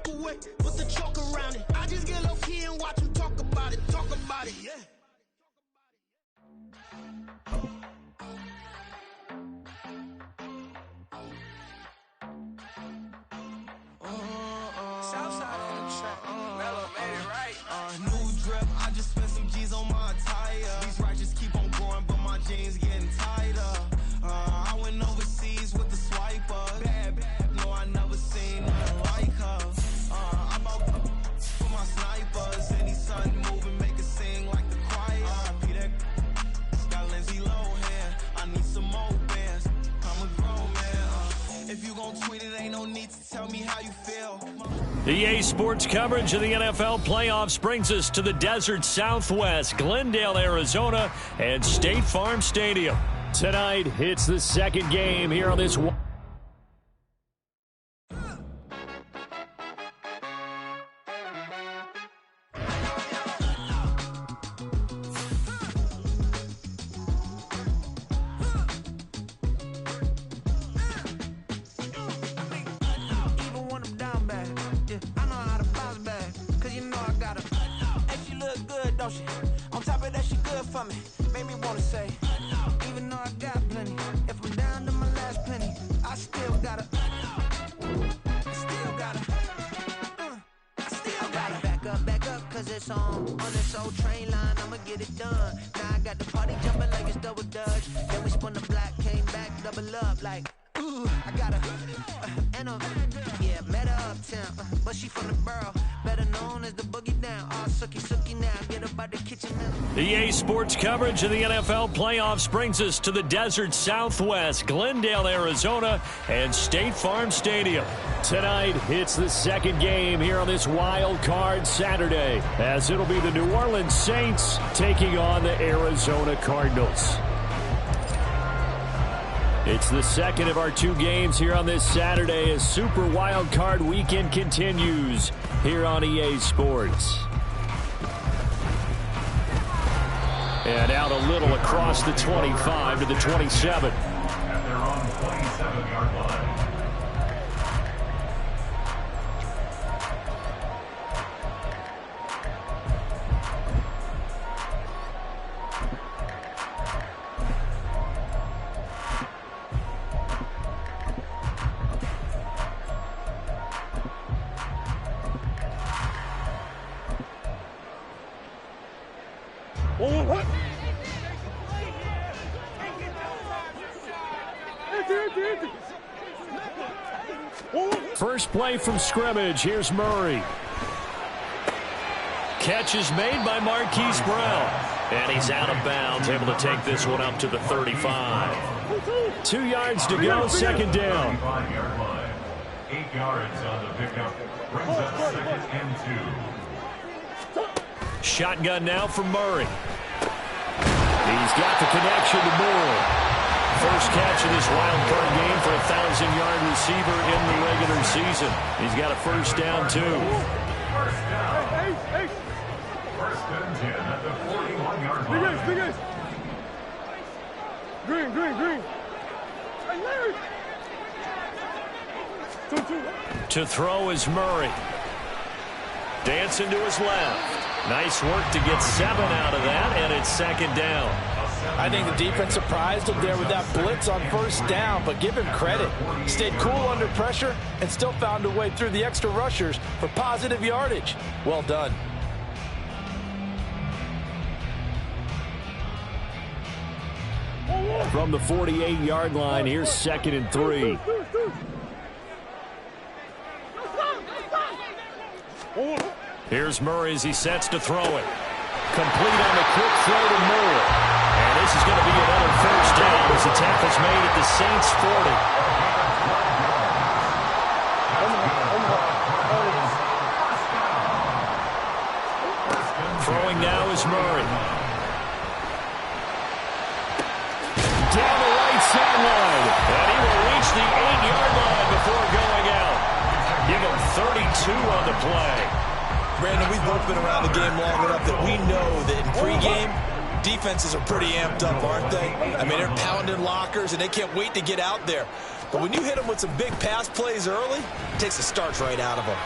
walk away, put the chalk around it. I just get low key and watch them talk about it, yeah. Southside on the track, Mellow made it right. New drip, I just spent some G's on my attire. These righteous keep on growing, but my jeans getting tighter. I went overseas with the swiper. Bad, no, I never seen nothing like her. I bought for my snipers. Any sun moving, make it sing like the choir. Peter got Lindsay Lohan. I need some more bands. I'm a grown man. If you gon' tweet it, ain't no need to tell me how you feel. EA Sports coverage of the NFL playoffs brings us to the desert Southwest, Glendale, Arizona, and State Farm Stadium. Tonight, it's the second game here on this one. On top of that, she good for me. Made me wanna say, even though I got plenty, if I'm down to my last penny, I still gotta back up, cause it's on this old train line, I'ma get it done. Now I got the party jumping like it's double dutch. Then we spun the block, came back, double up like, ooh, I got met her uptown, but she from the borough, better known as the boogie down. All sookie now, get up out the kitchen now. EA Sports coverage of the NFL playoffs brings us to the desert Southwest, Glendale, Arizona, and State Farm Stadium. Tonight, it's the second game here on this wild card Saturday, as it'll be the New Orleans Saints taking on the Arizona Cardinals. It's the second of our two games here on this Saturday as Super Wild Card Weekend continues here on EA Sports. And out a little across the 25 to the 27. At their own 27-yard line. First play from scrimmage. Here's Murray. Catch is made by Marquise Brown. And he's out of bounds, able to take this one up to the 35. 2 yards to go, second down. 35-yard line. 8 yards on the pickup. Brings up second and 2. Shotgun now for Murray. He's got the connection to Moore. First catch of this wild card game for a 1,000-yard receiver in the regular season. He's got a first down, too. First down. First and 10 at the 41-yard line. Green. To throw is Murray. Dancing to his left. Nice work to get 7 out of that, and it's second down. I think the defense surprised him there with that blitz on first down, but give him credit. Stayed cool under pressure and still found a way through the extra rushers for positive yardage. Well done. From the 48-yard line, here's second and 3. Here's Murray as he sets to throw it. Complete on the quick throw to Moore. And this is going to be another first down as the tackle's made at the Saints 40. Throwing now is Murray. Down the right sideline. And he will reach the 8-yard line before going out. Give him 32 on the play. Brandon, we've both been around the game long enough that we know that in pregame, defenses are pretty amped up, aren't they? I mean, they're pounding lockers, and they can't wait to get out there. But when you hit them with some big pass plays early, it takes the starch right out of them.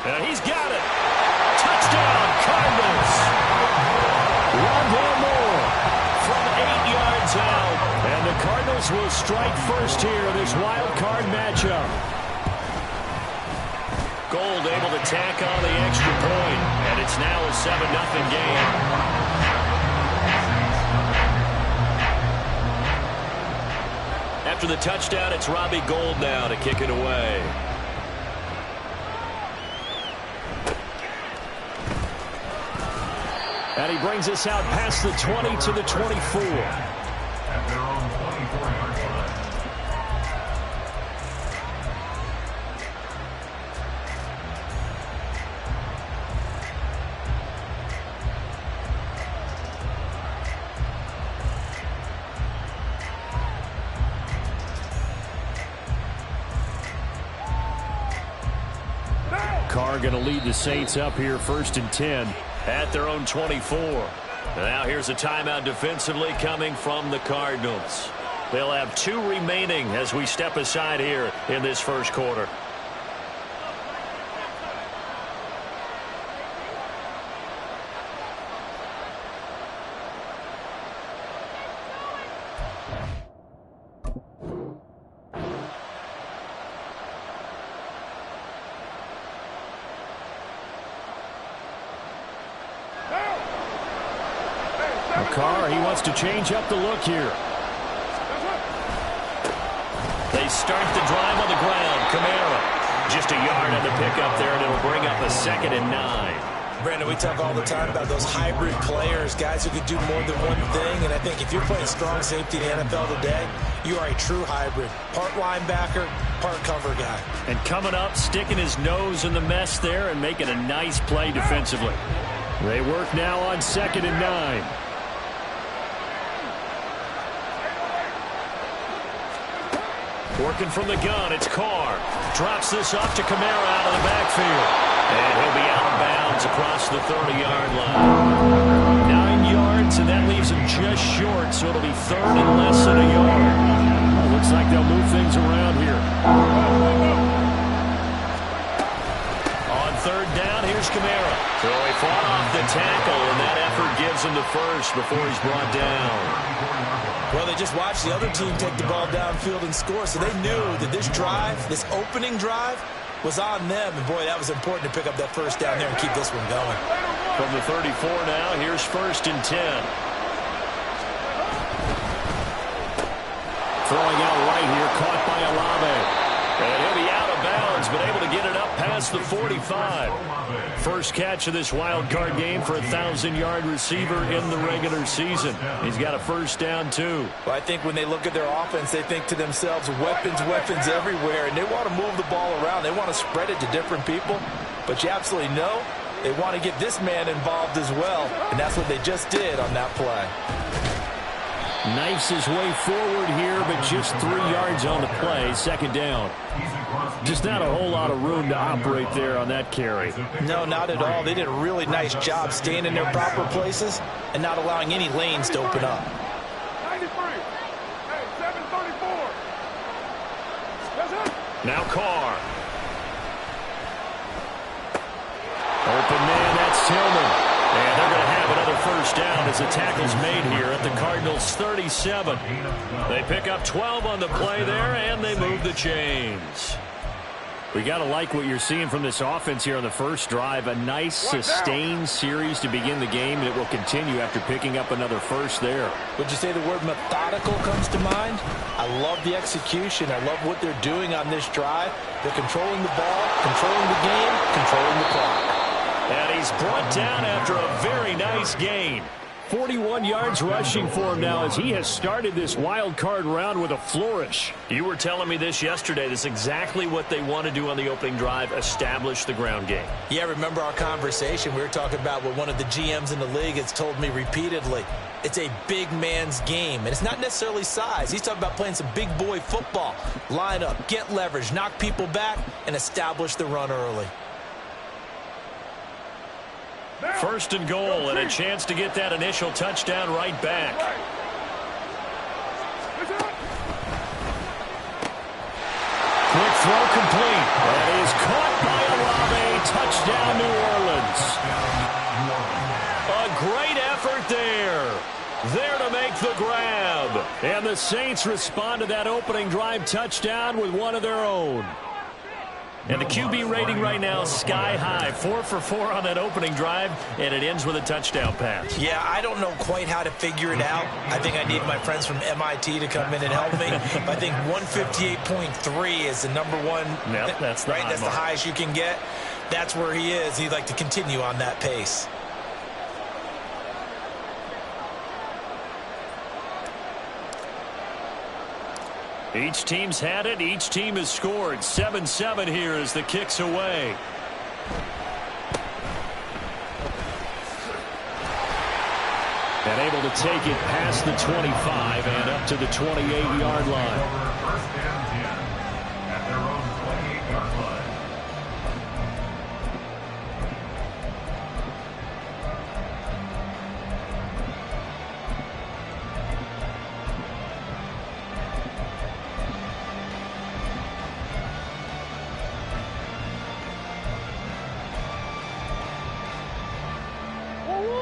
And he's got it. Touchdown, Cardinals. Rondale Moore from 8 yards out. And the Cardinals will strike first here in this wild card matchup. Gold able to tack on the extra point, and it's now a 7-0 game. After the touchdown, it's Robbie Gould now to kick it away. And he brings us out past the 20 to the 24. At their own 24-yard line. Carr going to lead the Saints up here 1st and 10 at their own 24. Now here's a timeout defensively coming from the Cardinals. They'll have 2 remaining as we step aside here in this first quarter. Carr, he wants to change up the look here. They start the drive on the ground. Kamara, just a yard on the pickup there, and it'll bring up a 2nd and 9. Brandon, we talk all the time about those hybrid players, guys who can do more than one thing. And I think if you're playing strong safety in the NFL today, you are a true hybrid. Part linebacker, part cover guy. And coming up, sticking his nose in the mess there and making a nice play defensively. They work now on 2nd and 9. Working from the gun, it's Carr. Drops this off to Kamara out of the backfield. And he'll be out of bounds across the 30-yard line. 9 yards, and that leaves him just short, so it'll be 3rd and less than a yard. Well, looks like they'll move things around here. On 3rd down, here's Kamara. So he fought off the tackle, and that effort gives him the first before he's brought down. Well, they just watched the other team take the ball downfield and score, so they knew that this drive, this opening drive, was on them. And, boy, that was important to pick up that first down there and keep this one going. From the 34 now, here's 1st and 10. Throwing out right here, caught by Olave. And he'll be out of bounds, but able to get it up past the 45. First catch of this wild card game for a 1,000-yard receiver in the regular season. He's got a first down, too. Well, I think when they look at their offense, they think to themselves, weapons, weapons everywhere, and they want to move the ball around. They want to spread it to different people, but you absolutely know they want to get this man involved as well, and that's what they just did on that play. Knifes his way forward here, but just 3 yards on the play. 2nd down. Just not a whole lot of room to operate there on that carry. No, not at all. They did a really nice job staying in their proper places and not allowing any lanes to open up. 93. Hey, 734. Now Carr. Open man, that's Tillman. And they're going to have another first down as the tackle's made here at the Cardinals' 37. They pick up 12 on the play there, and they move the chains. We got to like what you're seeing from this offense here on the first drive. A nice, sustained series to begin the game, and it will continue after picking up another first there. Would you say the word methodical comes to mind? I love the execution. I love what they're doing on this drive. They're controlling the ball, controlling the game, controlling the clock. And he's brought down after a very nice gain. 41 yards rushing for him now as he has started this wild card round with a flourish. You were telling me this yesterday. This is exactly what they want to do on the opening drive, establish the ground game. Yeah, remember our conversation. We were talking about what one of the GMs in the league has told me repeatedly. It's a big man's game, and it's not necessarily size. He's talking about playing some big boy football. Line up, get leverage, knock people back, and establish the run early. 1st and goal, and a chance to get that initial touchdown right back. Quick throw complete. That is caught by Olave. there to make the grab. And the Saints respond to that opening drive touchdown with one of their own. And the QB rating right now sky high. 4 for 4 on that opening drive, and it ends with a touchdown pass. Yeah, I don't know quite how to figure it out. I think I need my friends from MIT to come in and help me. But I think 158.3 is the number one. Yep, that's the right. high That's mark. the highest you can get. That's where he is. He'd like to continue on that pace. Each team's had it. Each team has scored. 7-7 here as the kick's away. And able to take it past the 25 and up to the 28-yard line. First and 10 at their own 28-yard line.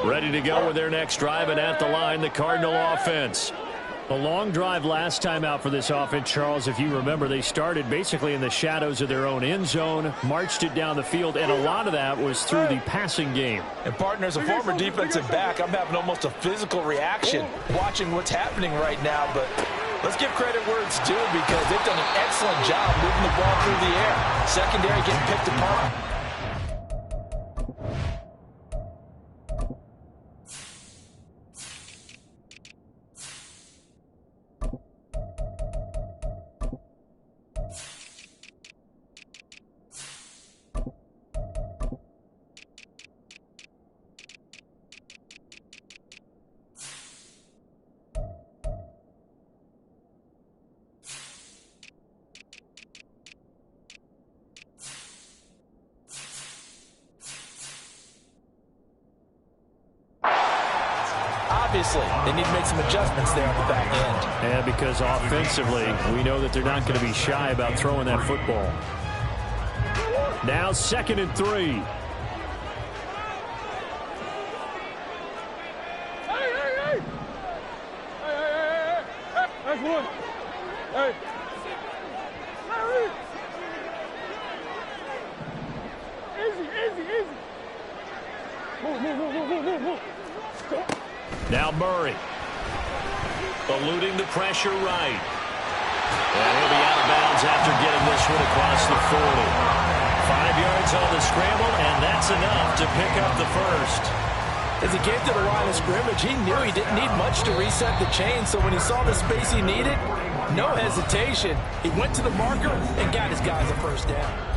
Ready to go with their next drive, and at the line, the Cardinal offense. A long drive last time out for this offense, Charles. If you remember, they started basically in the shadows of their own end zone, marched it down the field, and a lot of that was through the passing game. And, partner, as a former defensive back, I'm having almost a physical reaction watching what's happening right now. But let's give credit where it's due because they've done an excellent job moving the ball through the air. Secondary getting picked apart. Obviously, they need to make some adjustments there on the back end. And because offensively, we know that they're not going to be shy about throwing that football. Now 2nd and 3. Nice one. Hey. Easy. Move. Now Murray. Eluding the pressure right. And he'll be out of bounds after getting this one across the 40. 5 yards on the scramble, and that's enough to pick up the first. As he came to the line of scrimmage, he knew he didn't need much to reset the chain, so when he saw the space he needed, no hesitation. He went to the marker and got his guys a first down.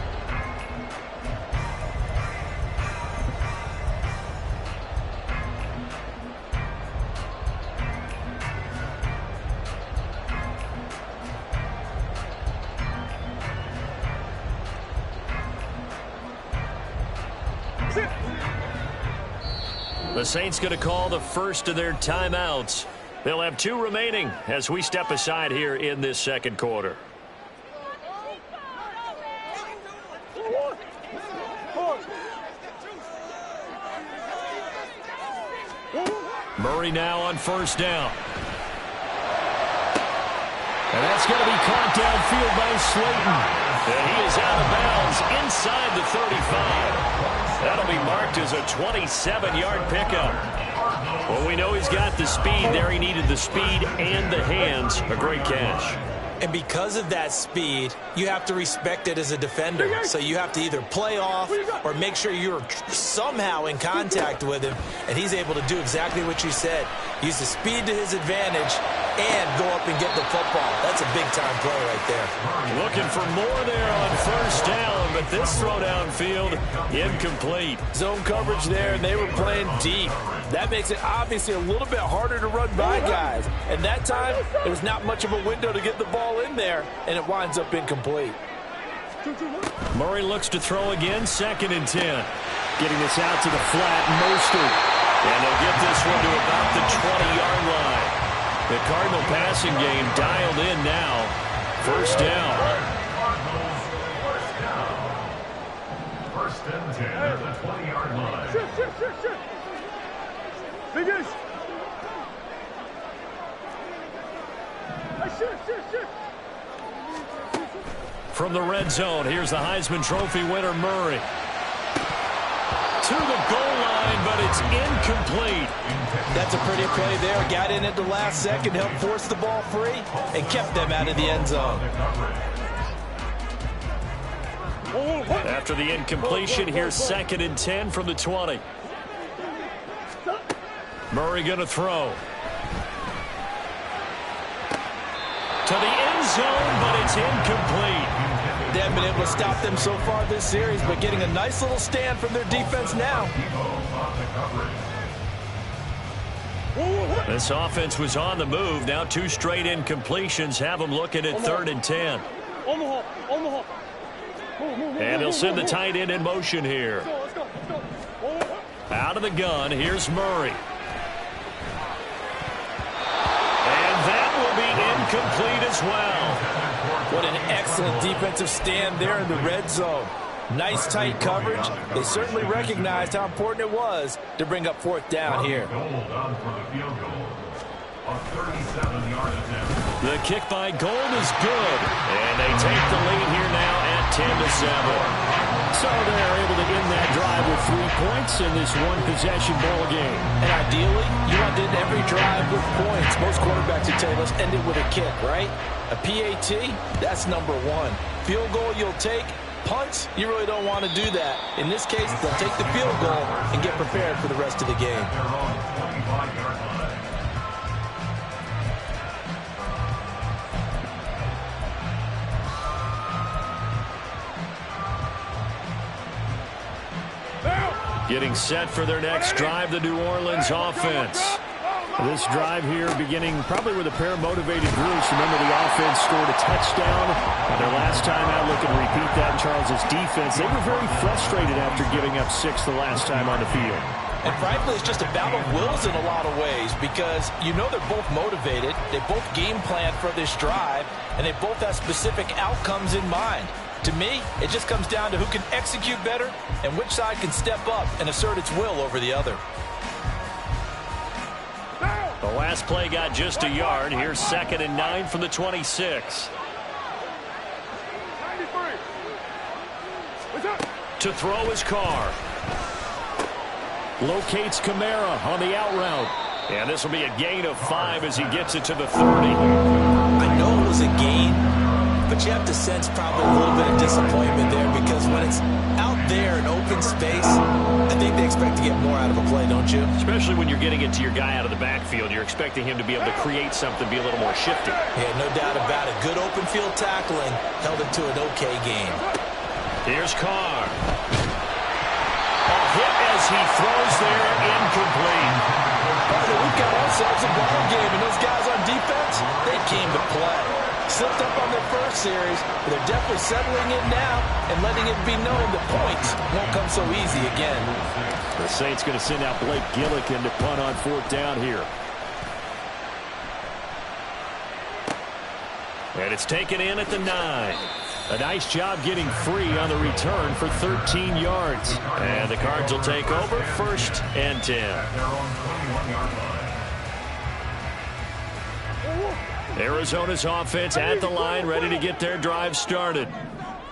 The Saints going to call the first of their timeouts. They'll have 2 remaining as we step aside here in this second quarter. Murray now on first down. And that's going to be caught downfield by Slayton. And he is out of bounds inside the 35. That'll be marked as a 27-yard pickup. Well, we know he's got the speed there. He needed the speed and the hands. A great catch. And because of that speed, you have to respect it as a defender. So you have to either play off or make sure you're somehow in contact with him. And he's able to do exactly what you said. Use the speed to his advantage and go up and get the football. That's a big-time play right there. Looking for more there on first down, but this throw downfield incomplete. Zone coverage there, and they were playing deep. That makes it obviously a little bit harder to run by guys. And that time, there was not much of a window to get the ball in there, and it winds up incomplete. Murray looks to throw again, 2nd and 10. Getting this out to the flat, Mostert. And they'll get this one to about the 20-yard line. The Cardinal passing game dialed in now. First down. First and 10 at the 20-yard line. Shit. Biggest. From the red zone, here's the Heisman Trophy winner, Murray. To the goal line, but it's incomplete. That's a pretty play there. Got in at the last second, helped force the ball free, and kept them out of the end zone. After the incompletion, here's 2nd and 10 from the 20. Murray going to throw. To the end zone, but it's incomplete. They haven't been able to stop them so far this series, but getting a nice little stand from their defense now. This offense was on the move. Now 2 straight incompletions have them looking at 3rd and 10. And they'll send the tight end in motion here. Out of the gun, here's Murray. And that will be incomplete as well. What an excellent defensive stand there in the red zone. Nice tight coverage. They certainly recognized how important it was to bring up 4th down here. The kick by Gold is good. And they take the lead here now at 10-7. So they're able to end that drive with 3 points in this one-possession ball game. And ideally, you want to end every drive with points. Most quarterbacks would tell you, let's end it with a kick, right? A PAT, that's number 1. Field goal you'll take. Punts, you really don't want to do that. In this case, they'll take the field goal and get prepared for the rest of the game. Getting set for their next drive, the New Orleans offense. This drive here beginning probably with a pair of motivated Bruce. Remember, the offense scored a touchdown. Their last time out, looking to repeat that in Charles' defense. They were very frustrated after giving up 6 the last time on the field. And frankly, it's just a battle of wills in a lot of ways because you know they're both motivated. They both game plan for this drive, and they both have specific outcomes in mind. To me, it just comes down to who can execute better and which side can step up and assert its will over the other. The last play got just a yard. Here's 2nd and 9 from the 26. To throw his car. Locates Kamara on the out route. And this will be a gain of 5 as he gets it to the 30. I know it was a gain, but you have to sense probably a little bit of disappointment there because when it's out there in open space, I think they expect to get more out of a play, don't you? Especially when you're getting it to your guy out of the backfield. You're expecting him to be able to create something, be a little more shifty. Yeah, no doubt about it. Good open field tackling held it to an okay game. Here's Carr. A hit as he throws there, incomplete. We've got ourselves a ball game, and those guys on defense, they came to play. Slipped up on their first series, but they're definitely settling in now and letting it be known the points won't come so easy again. The Saints going to send out Blake Gillikin to punt on 4th down here. And it's taken in at the 9. A nice job getting free on the return for 13 yards. And the Cards will take over 1st and 10. Arizona's offense at the line, ready to get their drive started.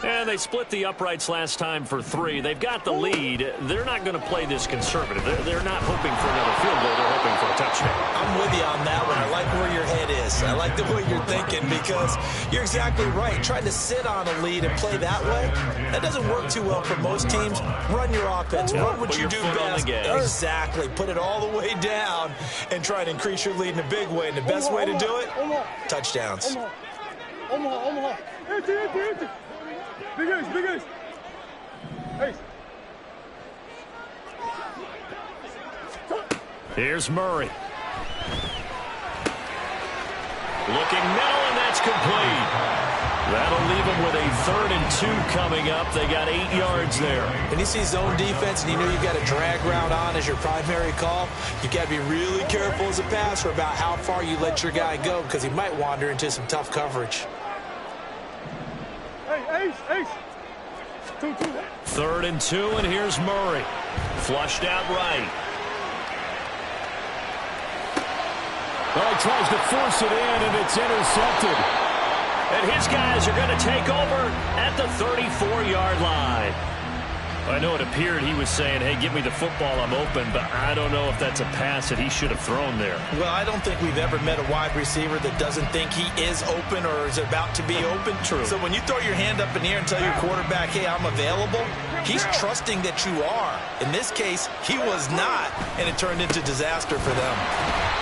And they split the uprights last time for 3. They've got the lead. They're not going to play this conservative. They're not hoping for another field goal. They're hoping for a touchdown. I'm with you on that one. I like where your head is. I like the way you're thinking because you're exactly right. Trying to sit on a lead and play that way, that doesn't work too well for most teams. Run your offense. Run what you do best. Exactly. Put it all the way down and try to increase your lead in a big way. And the best way to do it, touchdowns. Big Ace. Ace. Here's Murray. Looking middle, and that's complete. That'll leave them with a 3rd and 2 coming up. They got 8 yards there. When you see zone defense and you know you've got a drag route on as your primary call, you've got to be really careful as a passer about how far you let your guy go because he might wander into some tough coverage. Hey, Ace. 2. 3rd and 2, and here's Murray. Flushed out right. Well, he tries to force it in, and it's intercepted. And his guys are going to take over at the 34-yard line. I know it appeared he was saying, hey, give me the football, I'm open, but I don't know if that's a pass that he should have thrown there. Well, I don't think we've ever met a wide receiver that doesn't think he is open or is about to be open. True. So when you throw your hand up in the air and tell your quarterback, hey, I'm available, he's trusting that you are. In this case, he was not, and it turned into disaster for them.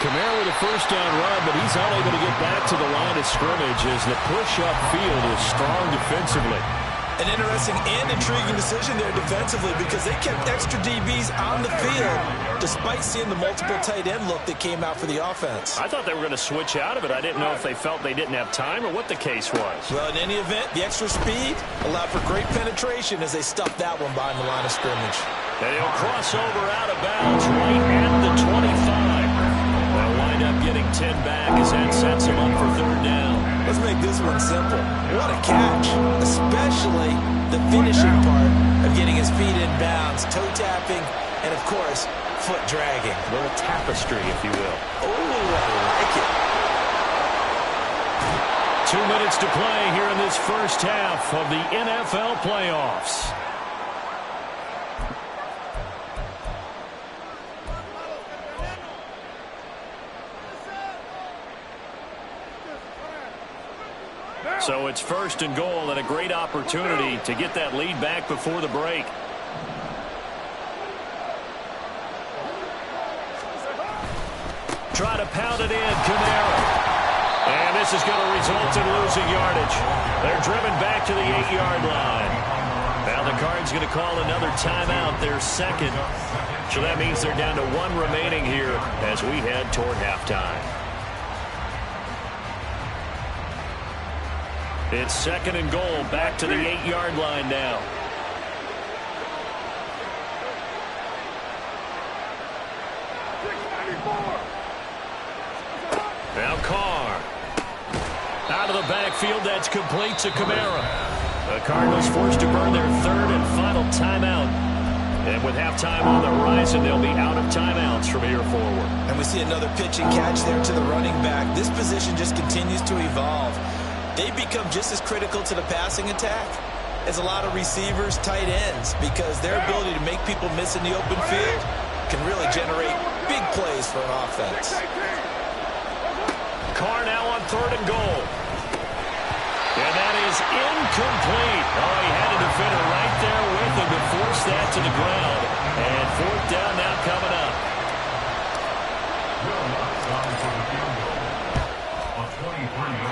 Kamara with a first down run, but he's unable to get back to the line of scrimmage as the push upfield is strong defensively. An interesting and intriguing decision there defensively because they kept extra DBs on the field despite seeing the multiple tight end look that came out for the offense. I thought they were going to switch out of it. I didn't know if they felt they didn't have time or what the case was. Well, in any event, the extra speed allowed for great penetration as they stuffed that one behind the line of scrimmage. And he'll cross over out of bounds right at the 25. They'll wind up getting 10 back as that sets him up for third down. Let's make this one simple. What a catch, especially the finishing part of getting his feet in bounds, toe tapping, and, of course, foot dragging. A little tapestry, if you will. Oh, I like it. 2 minutes to play here in this first half of the NFL playoffs. So it's first and goal and a great opportunity to get that lead back before the break. Try to pound it in, Kamara. And this is going to result in losing yardage. They're driven back to the 8-yard line. Now the Cards going to call another timeout, their second. So that means they're down to 1 remaining here as we head toward halftime. It's second and goal, back to the 8-yard line now. Now Carr. Out of the backfield, that's complete to Kamara. The Cardinals forced to burn their third and final timeout. And with halftime on the horizon, they'll be out of timeouts from here forward. And we see another pitch and catch there to the running back. This position just continues to evolve. They become just as critical to the passing attack as a lot of receivers, tight ends, because their ability to make people miss in the open field can really generate big plays for an offense. Carr now on third and goal. And that is incomplete. Oh, he had a defender right there with him to force that to the ground. And fourth down now coming up.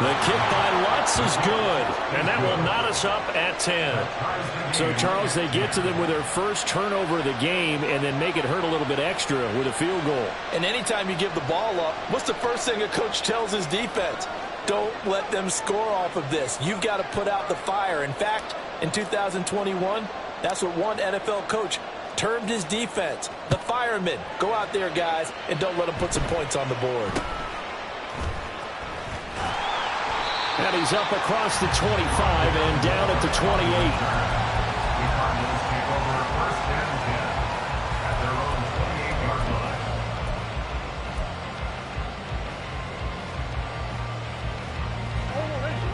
The kick by Lutz is good, and that will knot us up at 10. So, Charles, they get to them with their first turnover of the game and then make it hurt a little bit extra with a field goal. And anytime you give the ball up, what's the first thing a coach tells his defense? Don't let them score off of this. You've got to put out the fire. In fact, in 2021, that's what one NFL coach termed his defense. The firemen. Go out there, guys, and don't let them put some points on the board. And he's up across the 25 and down at the 28.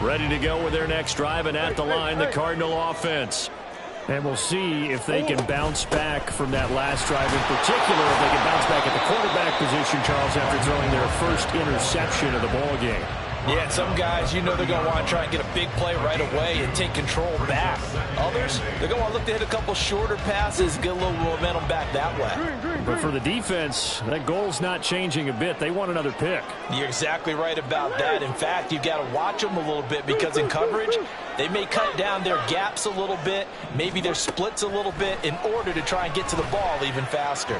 Ready to go with their next drive, and at the line, the Cardinal offense. And we'll see if they can bounce back from that last drive, in particular, if they can bounce back at the quarterback position, Charles, after throwing their first interception of the ball game. Yeah, some guys, you know they're going to want to try and get a big play right away and take control back. Others, they're going to want to look to hit a couple shorter passes, get a little momentum back that way. But for the defense, that goal's not changing a bit. They want another pick. You're exactly right about that. In fact, you've got to watch them a little bit because in coverage, they may cut down their gaps a little bit, maybe their splits a little bit in order to try and get to the ball even faster.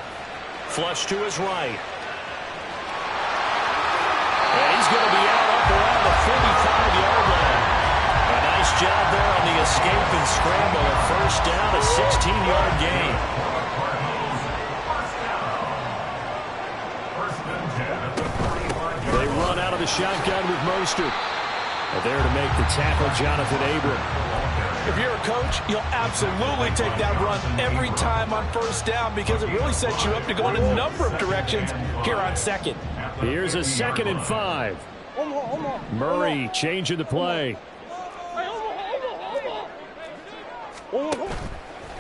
Flush to his right. And he's going to be out up around the 45-yard line. A nice job there on the escape and scramble. A first down, a 16-yard gain. They run out of the shotgun with Mostert. There to make the tackle, Jonathan Abram. If you're a coach, you'll absolutely take that run every time on first down because it really sets you up to go in a number of directions here on second. Here's a 2nd and 5. Murray changing the play.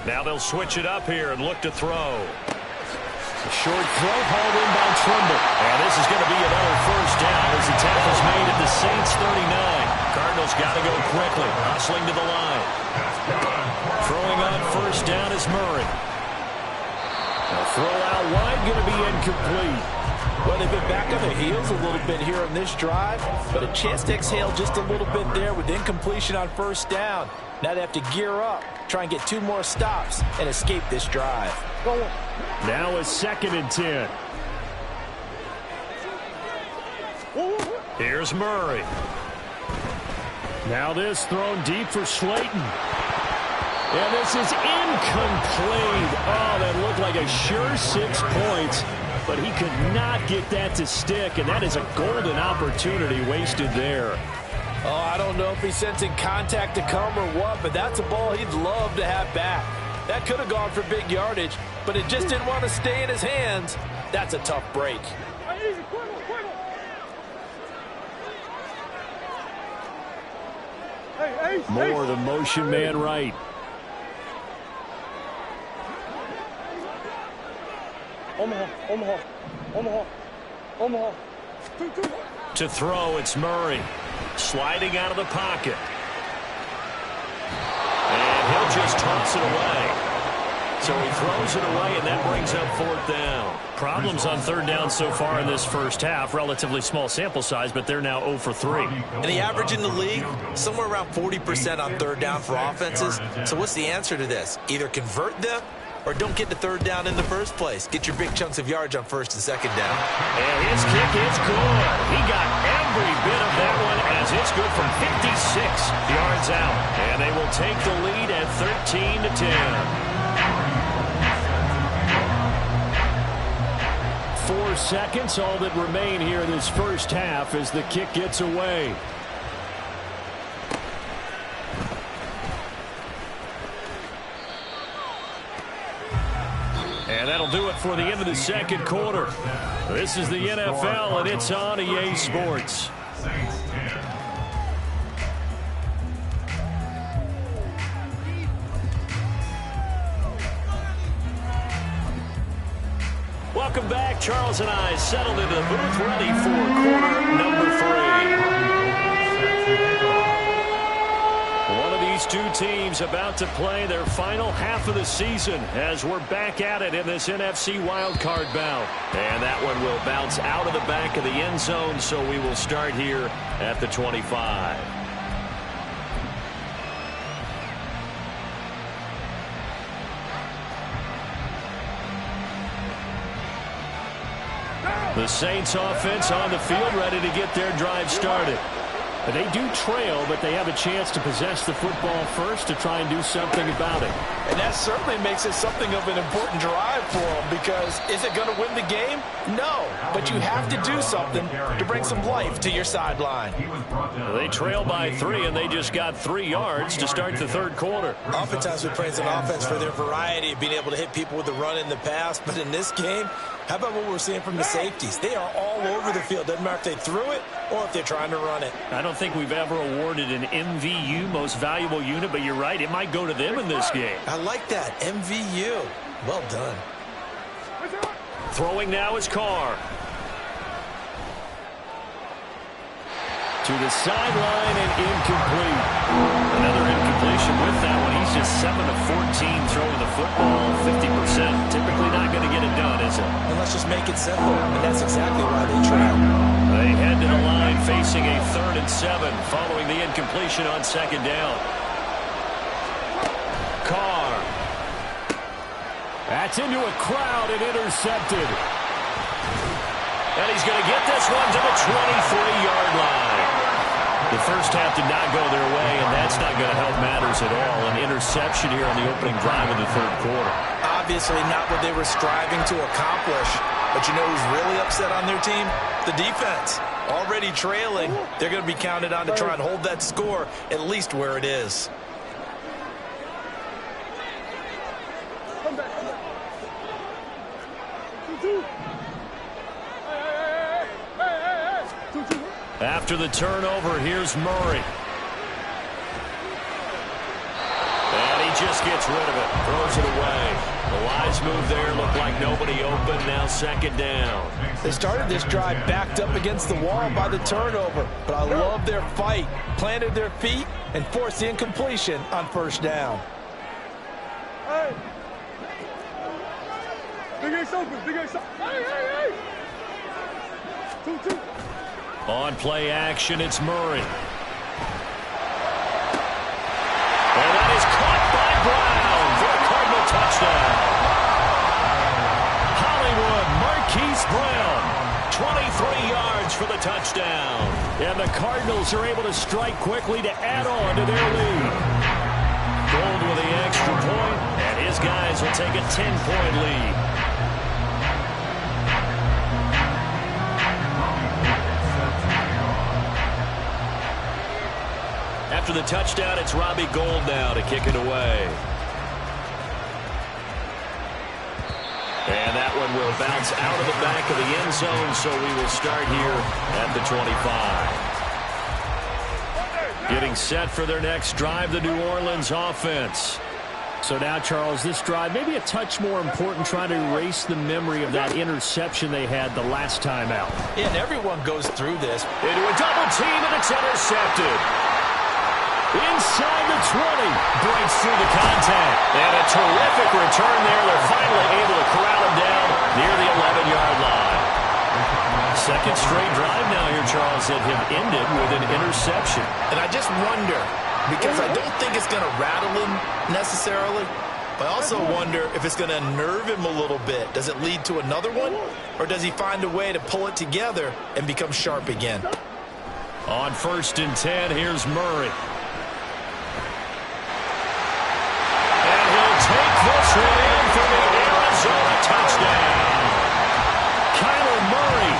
Now they'll switch it up here and look to throw. A short throw hauled in by Trimble. And this is going to be another first down as the tackle's made at the Saints 39. Cardinals got to go quickly, hustling to the line. Throwing on first down is Murray. A throw out wide, going to be incomplete. Well, they've been back on their heels a little bit here on this drive, but a chance to exhale just a little bit there with incompletion on first down. Now they have to gear up, try and get 2 more stops, and escape this drive. Now a 2nd and 10. Here's Murray. Now this thrown deep for Slayton. And this is incomplete. Oh, that looked like a sure 6 points. But he could not get that to stick, and that is a golden opportunity wasted there. Oh, I don't know if he's sensing contact to come or what, but that's a ball he'd love to have back. That could have gone for big yardage, but it just didn't want to stay in his hands. That's a tough break. More the motion man right. Omaha. To throw, it's Murray. Sliding out of the pocket. And he'll just toss it away. So he throws it away, and that brings up 4th down. Problems on 3rd down so far in this first half. Relatively small sample size, but they're now 0 for 3. And the average in the league, somewhere around 40% on 3rd down for offenses. So what's the answer to this? Either convert them or don't get to 3rd down in the first place. Get your big chunks of yards on 1st and 2nd down. And his kick is good. He got every bit of that one as it's good from 56 yards out. And they will take the lead at 13-10. 4 seconds, all that remain here in this first half as the kick gets away. And that'll do it for the end of the 2nd quarter. This is the NFL, and it's on EA Sports. Welcome back. Charles and I settled into the booth, ready for quarter number 3. One of these 2 teams about to play their final half of the season as we're back at it in this NFC wildcard bout. And that one will bounce out of the back of the end zone, so we will start here at the 25. The Saints offense on the field, ready to get their drive started. They do trail, but they have a chance to possess the football first to try and do something about it. And that certainly makes it something of an important drive for them, because is it going to win the game? No, but you have to do something to bring some life to your sideline. They trail by 3, and they just got 3 yards to start the 3rd quarter. Oftentimes we praise an offense for their variety of being able to hit people with the run in the pass, but in this game, how about what we're seeing from the safeties? They are all over the field. Doesn't matter if they threw it or if they're trying to run it. I don't think we've ever awarded an MVU, most valuable unit, but you're right, it might go to them in this game. I like that, MVU. Well done. Throwing now is Carr. To the sideline and incomplete. Another incompletion with that one. He's just 7 of 14 throwing the football, 50%. Typically not going to get it done, is it? And let's just make it simple, and that's exactly why they trail. They head to the line facing a 3rd and 7 following the incompletion on 2nd down. Carr. That's into a crowd and intercepted. And he's going to get this one to the 23-yard line. The first half did not go their way, and that's not going to help matters at all. An interception here on the opening drive of the 3rd quarter. Obviously not what they were striving to accomplish. But you know who's really upset on their team? The defense. Already trailing. They're going to be counted on to try and hold that score at least where it is. Come back. 2-2. Hey. After the turnover, here's Murray. And he just gets rid of it. Throws it away. The wise move there. Looked like nobody open. Now second down. They started this drive backed up against the wall by the turnover. But I love their fight. Planted their feet and forced the incompletion on first down. Hey! Big Ace open. Big Ace open. Hey! 2-2. On play action, it's Murray. And that is caught by Brown for a Cardinal touchdown. Hollywood Marquise Brown, 23 yards for the touchdown. And the Cardinals are able to strike quickly to add on to their lead. Gold with the extra point, and his guys will take a 10-point lead. After the touchdown, it's Robbie Gould now to kick it away. And that one will bounce out of the back of the end zone, so we will start here at the 25. Getting set for their next drive, the New Orleans offense. So now, Charles, this drive may be a touch more important, trying to erase the memory of that interception they had the last time out. Yeah, and everyone goes through this. Into a double team, and it's intercepted. Inside the 20. Breaks through the contact. And a terrific return there. They're finally able to corral him down near the 11-yard line. Second straight drive now here, Charles, that have ended with an interception. And I just wonder, because I don't think it's going to rattle him necessarily, but I also wonder if it's going to unnerve him a little bit. Does it lead to another one? Or does he find a way to pull it together and become sharp again? On 1st and 10, here's Murray. Take this one in for the Arizona touchdown. Kyler Murray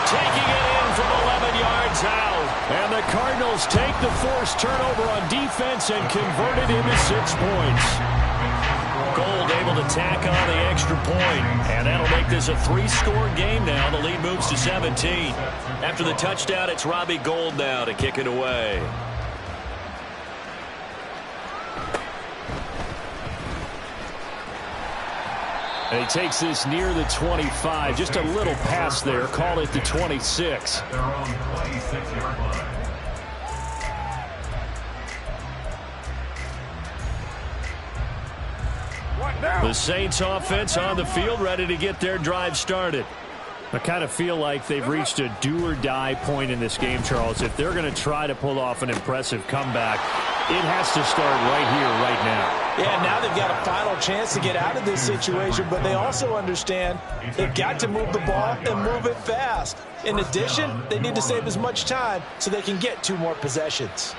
taking it in from 11 yards out. And the Cardinals take the forced turnover on defense and convert it into 6 points. Gould able to tack on the extra point. And that'll make this a 3-score game now. The lead moves to 17. After the touchdown, it's Robbie Gould now to kick it away. And he takes this near the 25. Just a little pass there. Call it the 26. Their own 26-yard line. The Saints offense on the field, ready to get their drive started. I kind of feel like they've reached a do-or-die point in this game, Charles. If they're going to try to pull off an impressive comeback, it has to start right here, right now. Yeah, now they've got a final chance to get out of this situation, but they also understand they've got to move the ball and move it fast. In addition, they need to save as much time so they can get 2 more possessions.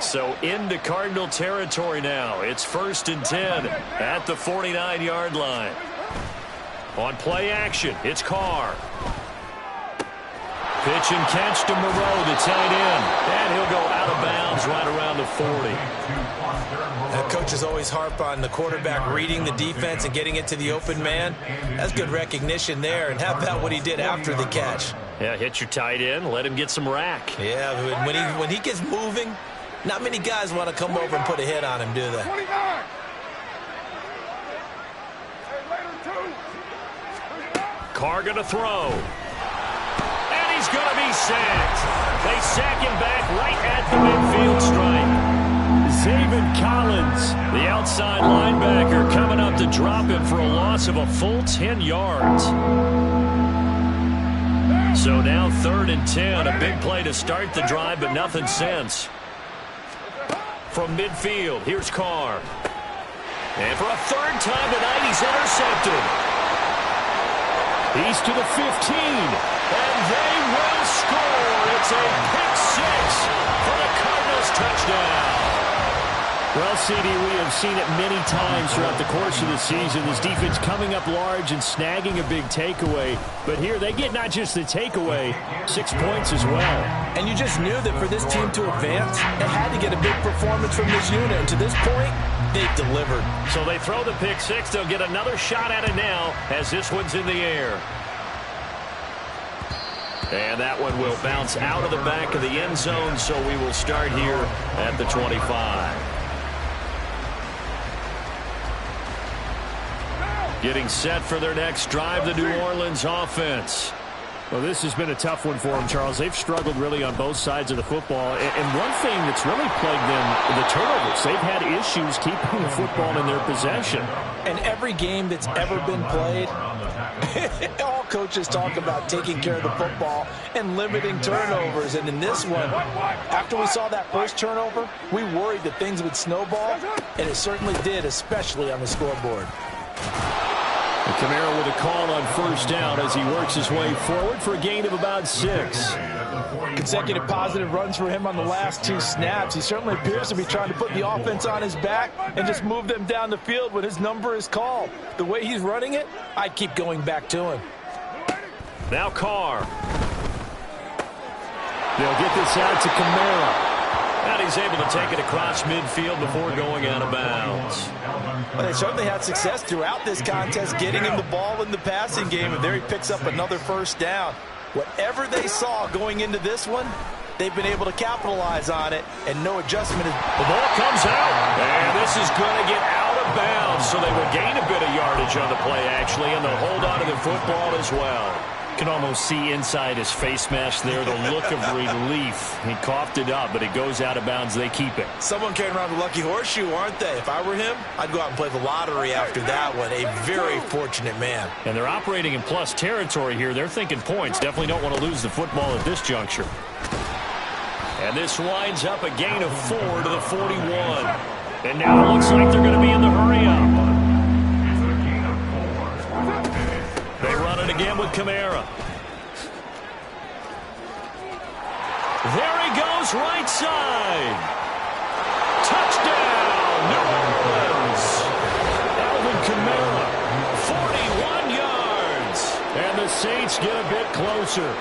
So into Cardinal territory now. It's 1st and 10 at the 49-yard line. On play action, it's Carr. Pitch and catch to Moreau, the tight end. And he'll go out of bounds right around the 40. Coaches always harp on the quarterback reading the defense and getting it to the open man. That's good recognition there. And how about what he did after the catch? Yeah, hit your tight end, let him get some rack. Yeah, when he gets moving, not many guys want to come over and put a hit on him, do they? 29. Carr going to throw. And he's going to be sacked. They sack him back right at the midfield stripe. Zaven Collins, the outside linebacker, coming up to drop him for a loss of a full 10 yards. So now 3rd and 10. A big play to start the drive, but nothing since. From midfield, here's Carr. And for a 3rd time tonight, he's intercepted. He's to the 15. And they will score. It's a pick 6 for the Cardinals touchdown. Well, CD, we have seen it many times throughout the course of the season. This defense coming up large and snagging a big takeaway. But here they get not just the takeaway, 6 points as well. And you just knew that for this team to advance, they had to get a big performance from this unit. And to this point, they've delivered. So they throw the pick 6. They'll get another shot at it now as this one's in the air. And that one will bounce out of the back of the end zone, so we will start here at the 25. Getting set for their next drive, the New Orleans offense. Well, this has been a tough one for them, Charles. They've struggled really on both sides of the football. And one thing that's really plagued them, the turnovers. They've had issues keeping the football in their possession. And every game that's ever been played, all coaches talk about taking care of the football and limiting turnovers. And in this one, after we saw that first turnover, we worried that things would snowball, and it certainly did, especially on the scoreboard. And Kamara with a call on first down as he works his way forward for a gain of about 6. Consecutive positive runs for him on the last 2 snaps. He certainly appears to be trying to put the offense on his back and just move them down the field when his number is called. The way he's running it, I'd keep going back to him. Now Carr. They'll get this out to Kamara. And he's able to take it across midfield before going out of bounds. Well, they certainly had success throughout this contest getting him the ball in the passing game, and there he picks up another first down. Whatever they saw going into this one, they've been able to capitalize on it, and no adjustment. The ball comes out, and this is going to get out of bounds, so they will gain a bit of yardage on the play, actually, and they'll hold on to the football as well. You can almost see inside his face mask there the look of relief. He coughed it up, but it goes out of bounds. They keep it. Someone carrying around the lucky horseshoe, aren't they? If I were him, I'd go out and play the lottery after that one. A very fortunate man. And they're operating in plus territory here. They're thinking points. Definitely don't want to lose the football at this juncture. And this winds up a gain of 4 to the 41. And now it looks like they're going to be in the hurry-up. They run it again with Kamara. There he goes, right side. Touchdown, New Orleans. Alvin Kamara, 41 yards. And the Saints get a bit closer.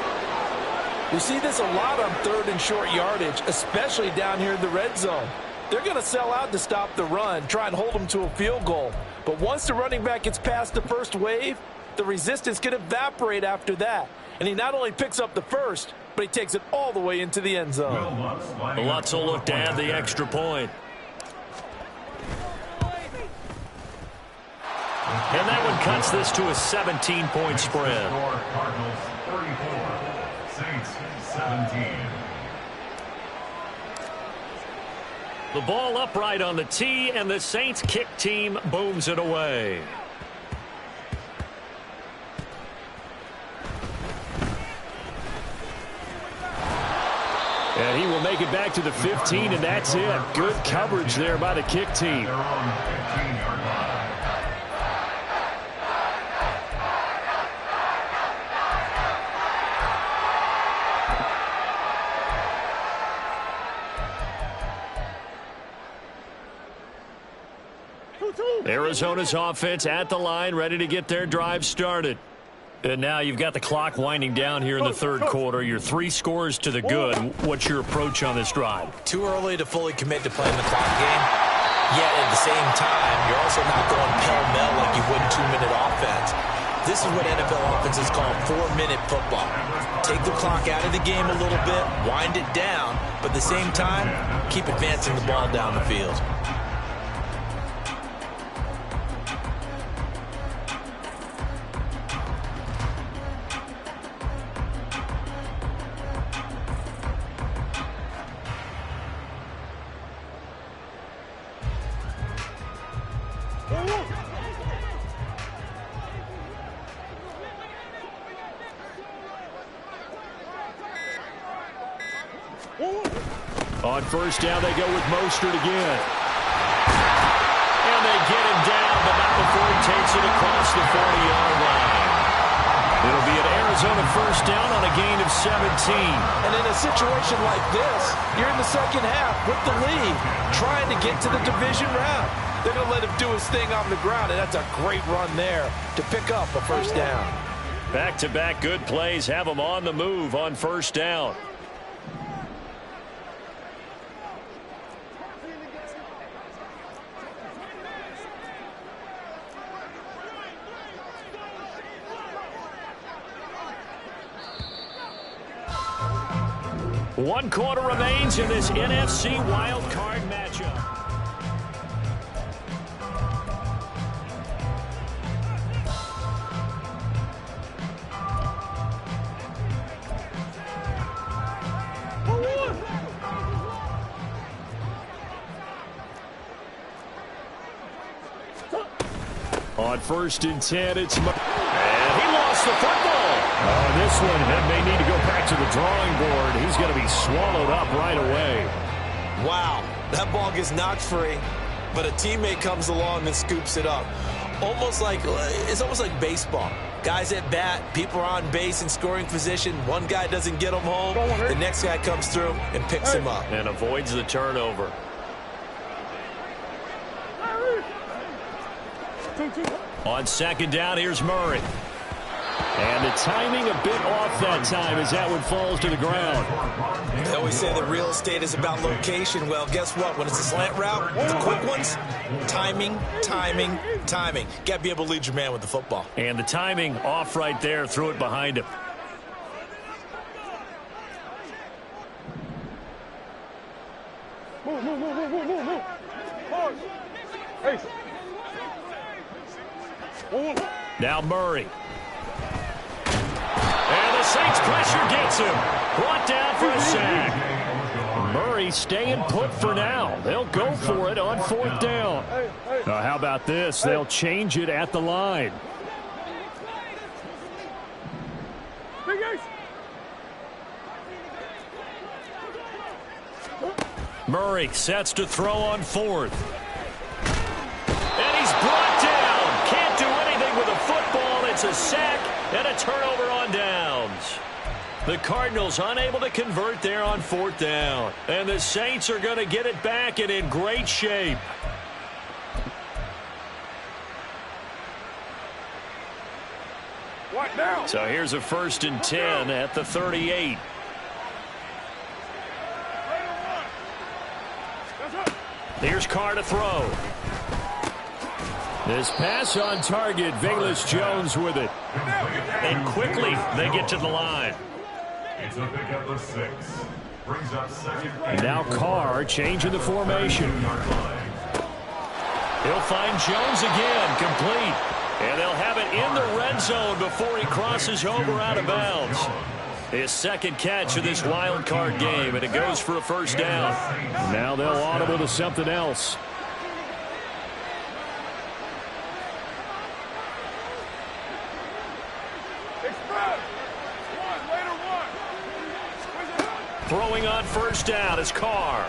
We see this a lot on 3rd and short yardage, especially down here in the red zone. They're going to sell out to stop the run, try and hold them to a field goal. But once the running back gets past the first wave, the resistance can evaporate after that. And he not only picks up the first, but he takes it all the way into the end zone. Lutz will look to add the extra point. And that one cuts this to a 17-point spread. Cardinals 34, Saints 17. The ball upright on the tee, and the Saints kick team booms it away. And he will make it back to the 15, and that's it. Good coverage there by the kick team. They're on 15-yard line. Arizona's offense at the line, ready to get their drive started. And now you've got the clock winding down here in the 3rd quarter. You're 3 scores to the good. What's your approach on this drive? Too early to fully commit to playing the clock game. Yet at the same time, you're also not going pell-mell like you would in 2-minute offense. This is what NFL offenses call 4-minute football. Take the clock out of the game a little bit, wind it down, but at the same time, keep advancing the ball down the field. On first down, they go with Mostert again. And they get him down, but not before he takes it across the 40-yard line. It'll be an Arizona first down on a gain of 17. And in a situation like this, you're in the second half with the lead, trying to get to the division round. They're going to let him do his thing on the ground, and that's a great run there to pick up a first down. Back-to-back good plays have them on the move on first down. 1 quarter remains in this NFC wild card matchup. On 1st and 10, it's... And he lost the football. Oh, this one may need to go back to the drawing board. He's going to be swallowed up right away. Wow, that ball gets knocked free, but a teammate comes along and scoops it up. It's almost like baseball. Guys at bat, people are on base in scoring position. One guy doesn't get him home. The next guy comes through and picks him up. And avoids the turnover. On 2nd down, here's Murray. And the timing a bit off that time as that one falls to the ground. They always say that real estate is about location. Well, guess what? When it's a slant route, the quick ones, timing, timing, timing. Got to be able to lead your man with the football. And the timing off right there. Threw it behind him. Move. Pause. Hey. Now Murray. And the Saints pressure gets him. Brought down for a sack. Murray staying put for now. They'll go for it on 4th down. How about this? They'll change it at the line. Murray sets to throw on 4th. And he's brought down. Can't do anything with a football. It's a sack and a turnover on downs. The Cardinals unable to convert there on 4th down. And the Saints are going to get it back and in great shape. What now? So here's a 1st and 10 at the 38. Here's Carr to throw. This pass on target. Velus-Jones with it. And quickly they get to the line. It's a pickup of 6. Brings up 2nd. And now Carr changing the formation. He'll find Jones again, complete. And they'll have it in the red zone before he crosses over out of bounds. His 2nd catch of this wild card game, and it goes for a 1st down. Now they'll audible to something else. Throwing on 1st down is Carr.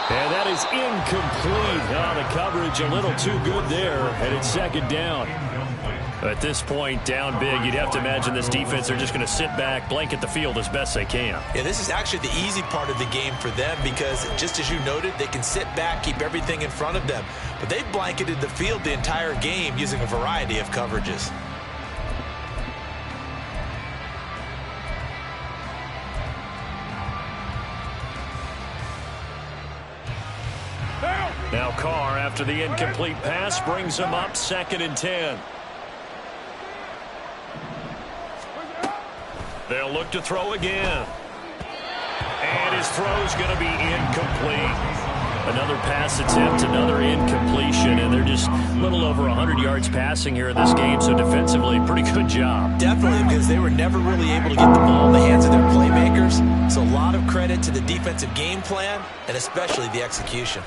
And that is incomplete. Oh, the coverage a little too good there, and it's 2nd down. At this point, down big, you'd have to imagine this defense are just going to sit back, blanket the field as best they can. Yeah, this is actually the easy part of the game for them because, just as you noted, they can sit back, keep everything in front of them. But they've blanketed the field the entire game using a variety of coverages. Now Carr, after the incomplete pass, brings him up 2nd and 10. They'll look to throw again. And his throw's going to be incomplete. Another pass attempt, another incompletion, and they're just a little over 100 yards passing here in this game, so defensively, pretty good job. Definitely, because they were never really able to get the ball in the hands of their playmakers, so a lot of credit to the defensive game plan, and especially the execution.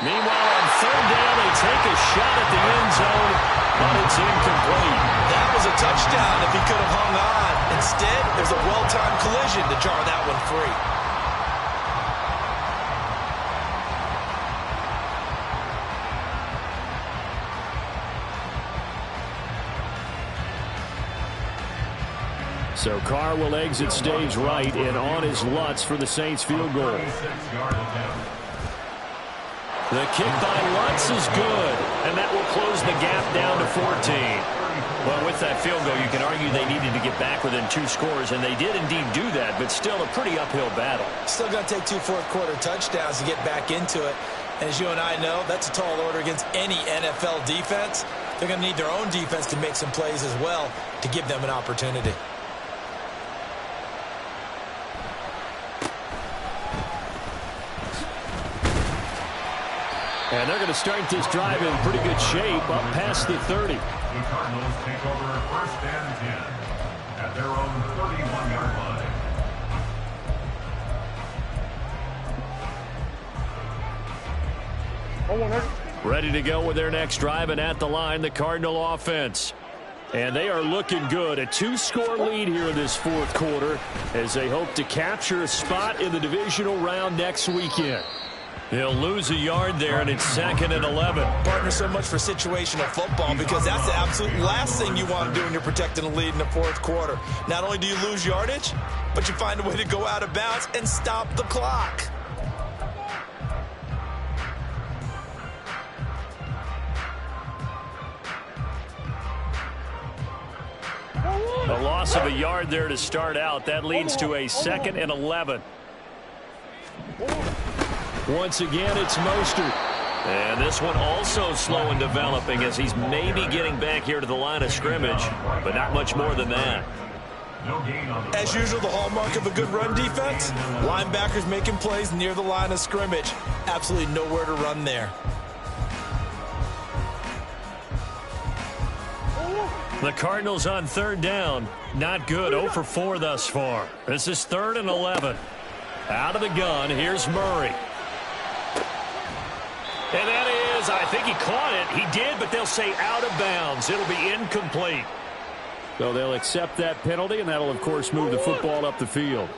Meanwhile, on 3rd down, they take a shot at the end zone, but it's incomplete. That was a touchdown if he could have hung on. Instead, there's a well-timed collision to jar that one free. So Carr will exit stage right and on his Lutz for the Saints field goal. The kick by Lutz is good, and that will close the gap down to 14. Well, with that field goal, you can argue they needed to get back within 2 scores, and they did indeed do that, but still a pretty uphill battle. Still going to take 2 fourth-quarter touchdowns to get back into it. As you and I know, that's a tall order against any NFL defense. They're going to need their own defense to make some plays as well to give them an opportunity. And they're going to start this drive in pretty good shape up past the 30. The Cardinals take over 1st and 10 at their own 31-yard line. Ready to go with their next drive, and at the line, the Cardinal offense. And they are looking good. A 2-score lead here in this 4th quarter as they hope to capture a spot in the divisional round next weekend. They'll lose a yard there, and it's 2nd and 11. Partner, so much for situational football because that's the absolute last thing you want to do when you're protecting a lead in the 4th quarter. Not only do you lose yardage, but you find a way to go out of bounds and stop the clock. A loss of a yard there to start out. That leads to a 2nd and 11. Once again, it's Mostert. And this one also slow in developing as he's maybe getting back here to the line of scrimmage, but not much more than that. As usual, the hallmark of a good run defense, linebackers making plays near the line of scrimmage. Absolutely nowhere to run there. The Cardinals on 3rd down. Not good. 0 for 4 thus far. This is 3rd and 11. Out of the gun, here's Murray. And that is, I think he caught it. He did, but they'll say out of bounds. It'll be incomplete. So they'll accept that penalty, and that'll, of course, move the football up the field.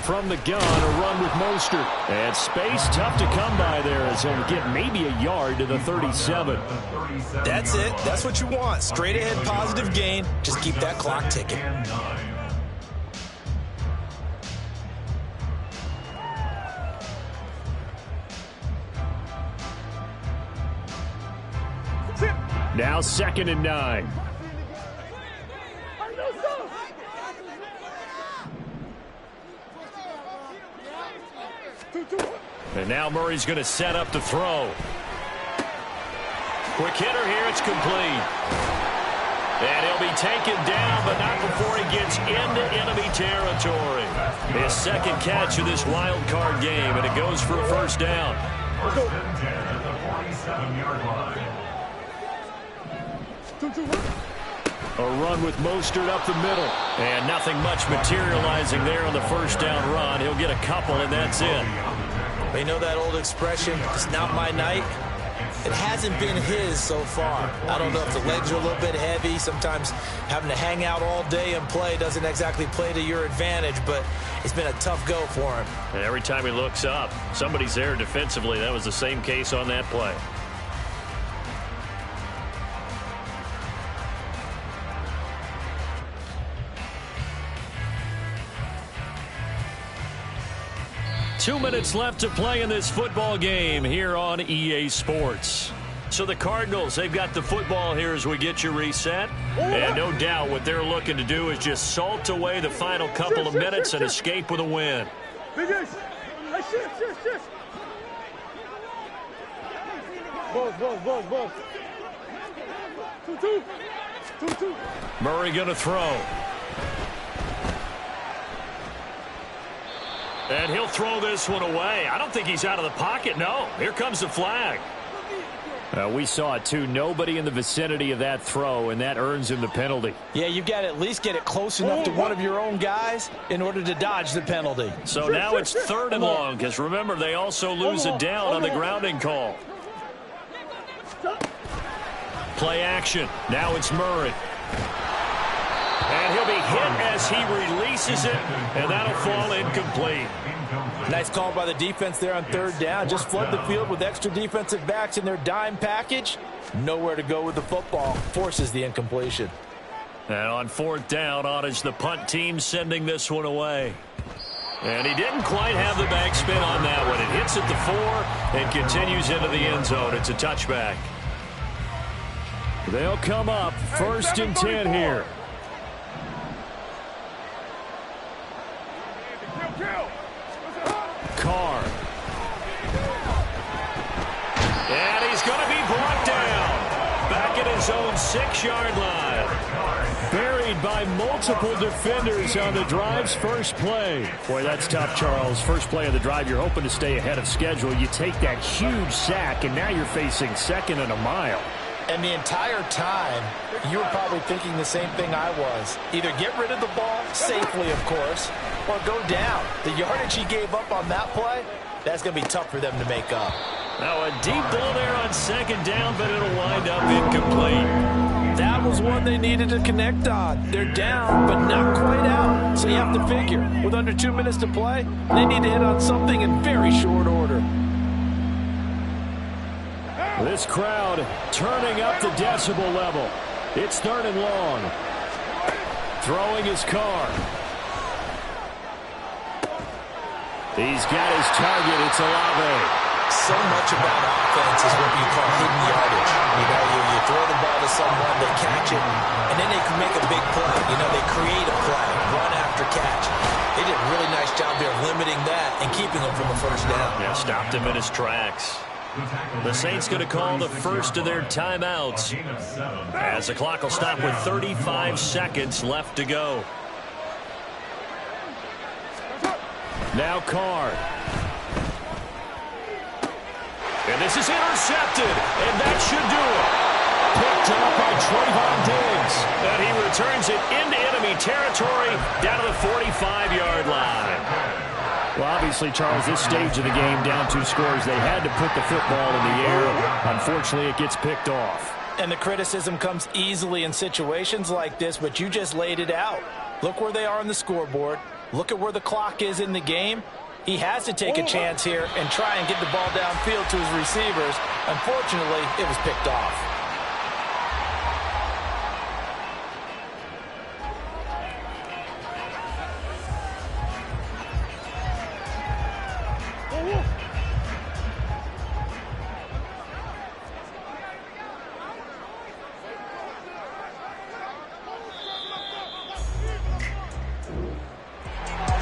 From the gun, a run with Mostert. And space tough to come by there as he'll get maybe a yard to the 37. That's it. That's what you want. Straight ahead positive gain. Just keep that clock ticking. Now 2nd and 9. And now Murray's going to set up to throw. Quick hitter here. It's complete. And he'll be taken down, but not before he gets into enemy territory. His 2nd catch of this wild card game, and it goes for a 1st down. 1st and 10 at the 47-yard line. A run with Mostert up the middle. And nothing much materializing there on the 1st down run. He'll get a couple, and that's it. You know that old expression, it's not my night? It hasn't been his so far. I don't know if the legs are a little bit heavy. Sometimes having to hang out all day and play doesn't exactly play to your advantage, but it's been a tough go for him. And every time he looks up, somebody's there defensively. That was the same case on that play. Two minutes left to play in this football game here on EA Sports. So the Cardinals, they've got the football here as we get you reset. And no doubt what they're looking to do is just salt away the final couple of minutes and escape with a win. Murray going to throw. And he'll throw this one away. I don't think he's out of the pocket, no. Here comes the flag. We saw it, too. Nobody in the vicinity of that throw, and that earns him the penalty. Yeah, you've got to at least get it close enough to one of your own guys in order to dodge the penalty. So now it's 3rd and long, because remember, they also lose a down on the grounding call. Play action. Now it's Murray. And he'll be hit as he releases it, and that'll fall incomplete. Nice call by the defense there on 3rd down. Just flood the field with extra defensive backs in their dime package. Nowhere to go with the football. Forces the incompletion. And on 4th down, on is the punt team sending this one away. And he didn't quite have the backspin on that one. It hits at the 4 and continues into the end zone. It's a touchback. They'll come up 1st and 10 here. Carr. And he's going to be brought down. Back at his own 6-yard line. Buried by multiple defenders on the drive's first play. Boy, that's tough, Charles. First play of the drive, you're hoping to stay ahead of schedule. You take that huge sack, and now you're facing 2nd and a mile. And the entire time, you were probably thinking the same thing I was. Either get rid of the ball, safely, of course, or go down. The yardage he gave up on that play, that's going to be tough for them to make up. Now a deep ball there on 2nd down, but it'll wind up incomplete. That was one they needed to connect on. They're down, but not quite out. So you have to figure, with under 2 minutes to play, they need to hit on something in very short order. This crowd turning up the decibel level. It's 3rd and long. Throwing his Carr. He's got his target. It's Olave. So much about offense is what you call hidden yardage. You know, you throw the ball to someone, they catch it, and then they can make a big play. You know, they create a play, run after catch. They did a really nice job there limiting that and keeping him from a 1st down. Yeah, stopped him in his tracks. The Saints going to call the first of their timeouts as the clock will stop with 35 seconds left to go. Now Carr. And this is intercepted, and that should do it. Picked up by Trayvon Diggs. And he returns it into enemy territory down to the 45-yard line. Well, obviously, Charles, this stage of the game, down 2 scores, they had to put the football in the air. Unfortunately, it gets picked off. And the criticism comes easily in situations like this, but you just laid it out. Look where they are on the scoreboard. Look at where the clock is in the game. He has to take a chance here and try and get the ball downfield to his receivers. Unfortunately, it was picked off.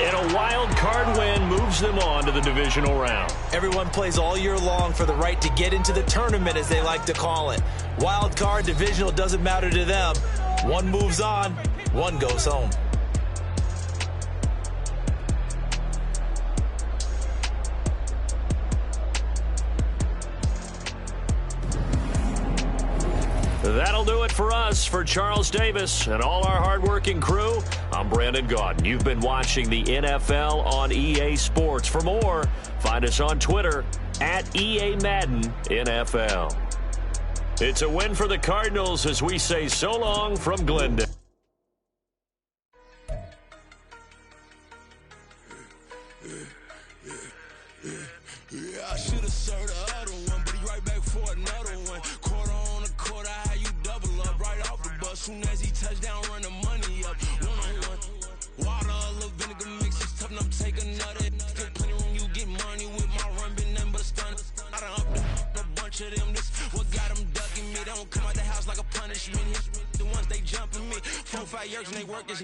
And a wild card win moves them on to the divisional round. Everyone plays all year long for the right to get into the tournament, as they like to call it. Wild card, divisional, doesn't matter to them. One moves on, one goes home. That'll do it for us. For Charles Davis and all our hardworking crew, I'm Brandon Gaudin. You've been watching the NFL on EA Sports. For more, find us on Twitter at EA Madden NFL. It's a win for the Cardinals as we say so long from Glendale. I should have served the other one, but he right back for another one. Quarter on the quarter, how you double up right off the bus. Soon as he touch down, run the money up. One-on-one. Water, a little vinegar mix, it's tough enough to take another. Still plenty room, you get money with my run, been nothing but a stun. I done up a bunch of them. This what got them ducking me. They don't come out the house like a punishment. The ones they jumping me. 4-5 years and they work is